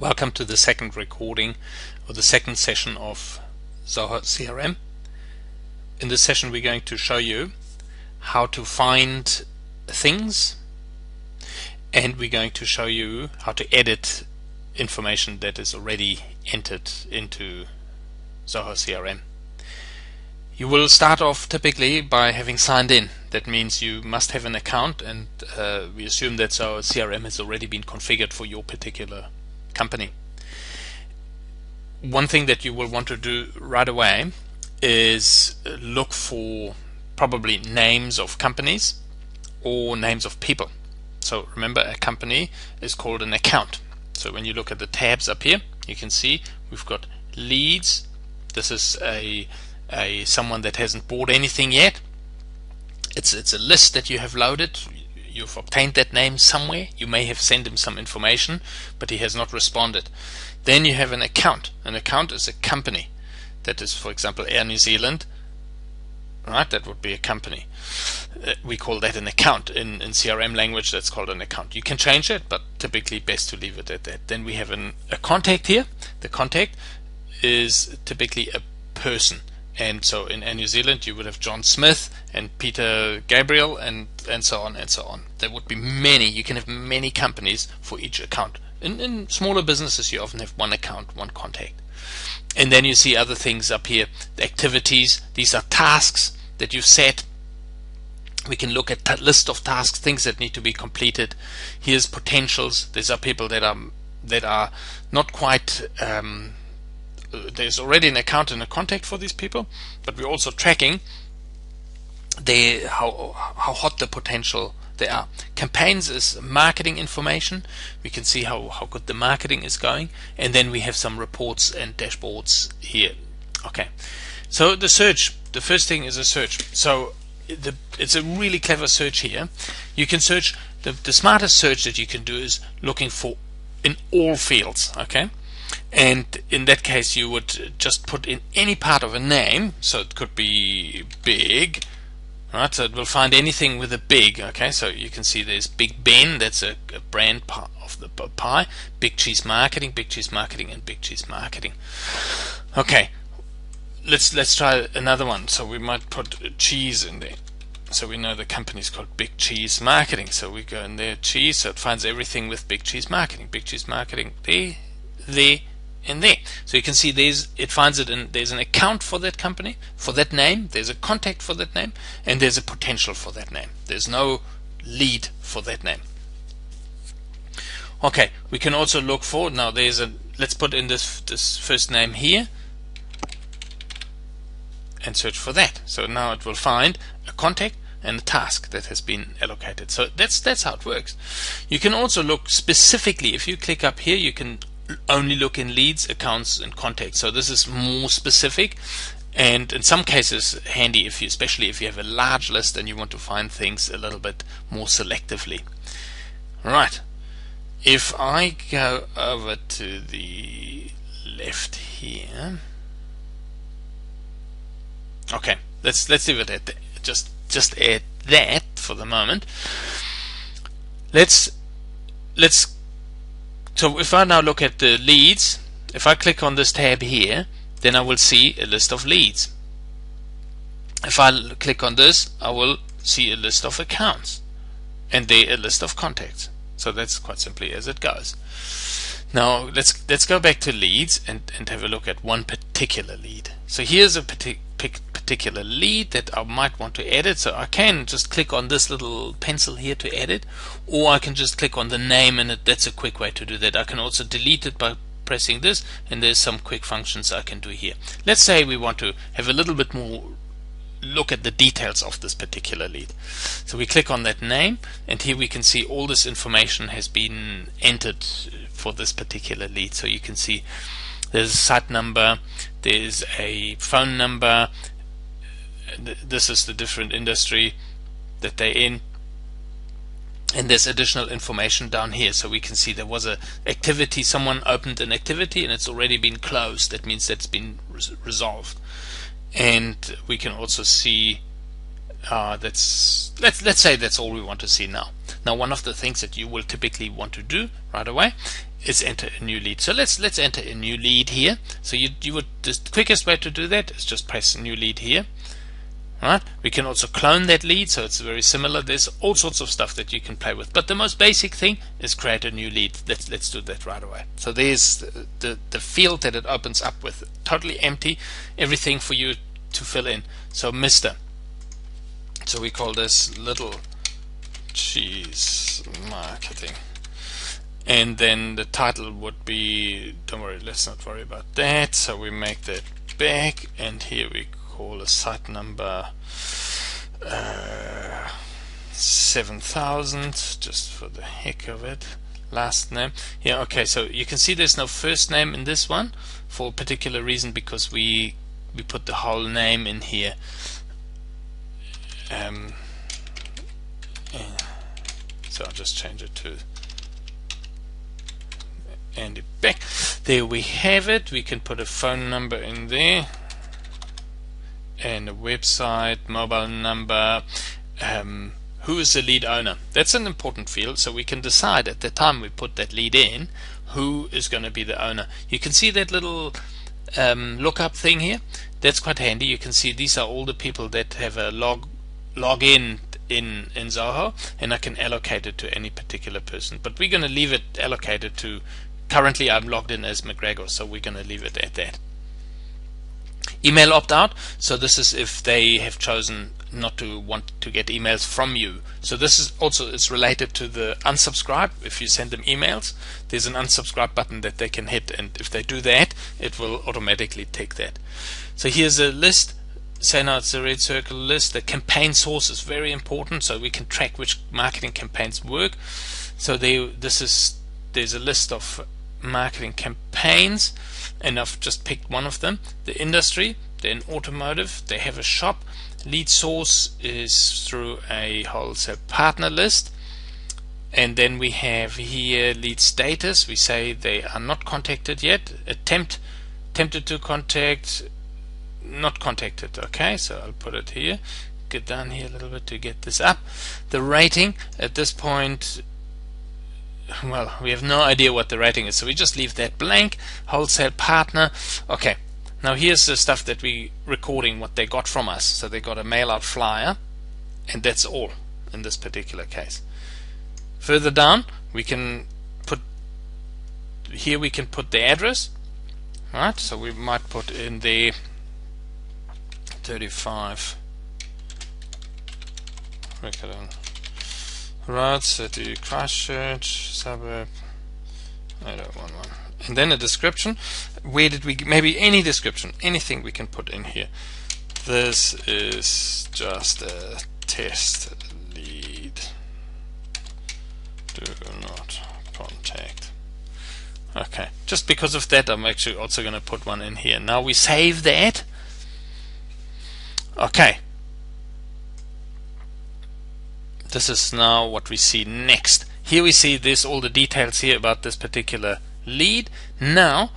Welcome to the second recording or the second session of Zoho CRM. In this session we're going to show you how to find things, and we're going to show you how to edit information that is already entered into Zoho CRM. You will start off typically by having signed in. That means you must have an account, and we assume that Zoho CRM has already been configured for your particular company. One thing that you will want to do right away is look for probably names of companies or names of people. So remember, a company is called an account. So when you look at the tabs up here, you can see we've got leads. This is someone that hasn't bought anything yet. It's a list that you have loaded. You've obtained that name somewhere. You may have sent him some information, but he has not responded. Then you have an account. An account is a company. That is, for example, Air New Zealand. Right? That would be a company. We call that an account. In CRM language, that's called an account. You can change it, but typically best to leave it at that. Then we have a contact here. The contact is typically a person. And so in Air New Zealand you would have John Smith and Peter Gabriel and so on and so on. There would be many. You can have many companies for each account. In smaller businesses you often have one account, one contact. And then you see other things up here. The activities, these are tasks that you've set. We can look at list of tasks, things that need to be completed. Here's potentials. These are people that are not quite there's already an account and a contact for these people, but we're also tracking how hot the potential they are. Campaigns is marketing information. We can see how good the marketing is going, and then we have some reports and dashboards here. Okay, so the search, the first thing is a search. So it's a really clever search here. You can search, the smartest search that you can do is looking for in all fields. Okay, and in that case you would just put in any part of a name. So it could be big, right? So it will find anything with a big. Okay, so you can see there's Big Ben, that's a brand part of the pie. Big Cheese Marketing, Big Cheese Marketing, and Big Cheese Marketing. Okay, let's try another one. So we might put cheese in there. So we know the company is called Big Cheese Marketing. So we go in there, cheese. So it finds everything with Big Cheese Marketing. Big Cheese Marketing there, and there. So you can see it finds it in, there's an account for that company, for that name, there's a contact for that name, and there's a potential for that name. There's no lead for that name. Okay, we can also look for, now let's put in this first name here and search for that. So now it will find a contact and a task that has been allocated. So that's how it works. You can also look specifically. If you click up here, you can only look in leads, accounts, and contacts. So this is more specific, and in some cases handy, especially if you have a large list and you want to find things a little bit more selectively. Right. If I go over to the left here, okay, let's leave it at that. Just add that for the moment. So if I now look at the leads, if I click on this tab here, then I will see a list of leads. If I click on this, I will see a list of accounts, and there a list of contacts. So that's quite simply as it goes. Now let's go back to leads and have a look at one particular lead. So here's a particular lead that I might want to edit. So I can just click on this little pencil here to edit, or I can just click on the name, and that's a quick way to do that. I can also delete it by pressing this, and there's some quick functions I can do here. Let's say we want to have a little bit more look at the details of this particular lead. So we click on that name, and here we can see all this information has been entered for this particular lead. So you can see there's a site number, there's a phone number, this is the different industry that they're in, and there's additional information down here. So we can see there was a activity, someone opened an activity and it's already been closed. That means that's been resolved. And we can also see let's say that's all we want to see now. Now, one of the things that you will typically want to do right away is enter a new lead. So let's enter a new lead here. So you would, the quickest way to do that is just press new lead here. Right? We can also clone that lead, so it's very similar. There's all sorts of stuff that you can play with, but the most basic thing is create a new lead. Let's do that right away. So there's the field that it opens up with, totally empty, everything for you to fill in. So Mr. So we call this Little Cheese Marketing, and then the title would be, don't worry, let's not worry about that. So we make that big, and here we call a site number 7000, just for the heck of it. Last name, yeah, okay. So you can see there's no first name in this one for a particular reason, because we put the whole name in here. So I'll just change it to Andy Beck. There we have it. We can put a phone number in there, and a website, mobile number, who is the lead owner. That's an important field, so we can decide at the time we put that lead in who is going to be the owner. You can see that little lookup thing here. That's quite handy. You can see these are all the people that have a login in Zoho, and I can allocate it to any particular person, but we're going to leave it allocated to, currently I'm logged in as McGregor, so we're going to leave it at that. Email opt-out, so this is if they have chosen not to want to get emails from you. So this is also, it's related to the unsubscribe. If you send them emails, there's an unsubscribe button that they can hit, and if they do that, it will automatically take that. So here's a list. Say now it's a red circle list. The campaign source is very important, so we can track which marketing campaigns work. So there's a list of marketing campaigns, and I've just picked one of them. The industry, they're in automotive, they have a shop. Lead source is through a wholesale partner list, and then we have here lead status. We say they are not contacted yet. Tempted to contact, not contacted. Okay, so I'll put it here. Get down here a little bit to get this up. The rating at this point, well, we have no idea what the rating is, so we just leave that blank. Wholesale partner. Okay, now here's the stuff that we recording what they got from us. So they got a mail out flyer, and that's all in this particular case. Further down we can put, here we can put the address. Right, so we might put in the 35 Road, City, Christchurch, suburb 8011, and then a description. Where did we, maybe any description, anything we can put in here. This is just a test lead, do not contact. Okay, just because of that, I'm actually also going to put one in here. Now we save that. Okay, this is now what we see next. Here we see this, all the details here about this particular lead. Now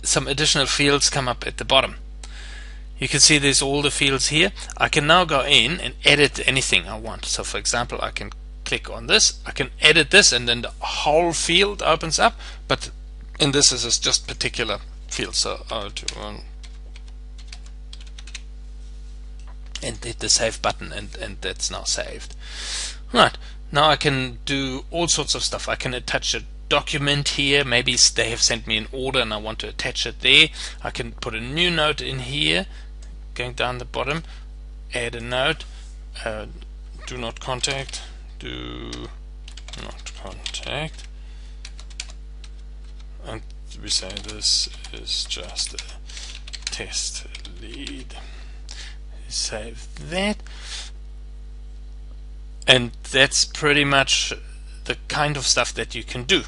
some additional fields come up at the bottom. You can see there's all the fields here. I can now go in and edit anything I want. So for example, I can click on this, I can edit this, and then the whole field opens up, but in this is just particular fields. So 021, and hit the save button, and that's now saved. Right, now I can do all sorts of stuff. I can attach a document here. Maybe they have sent me an order and I want to attach it there. I can put a new note in here, going down the bottom, add a note, do not contact, and we say this is just a test lead. Save that, and that's pretty much the kind of stuff that you can do.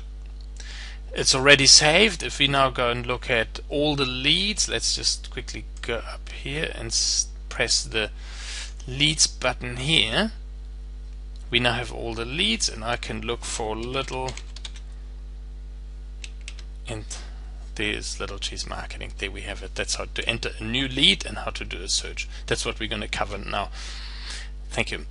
It's already saved. If we now go and look at all the leads, let's just quickly go up here and press the leads button here. We now have all the leads, and I can look for Little, and there's Little Cheese Marketing. There we have it. That's how to enter a new lead and how to do a search. That's what we're going to cover now. Thank you.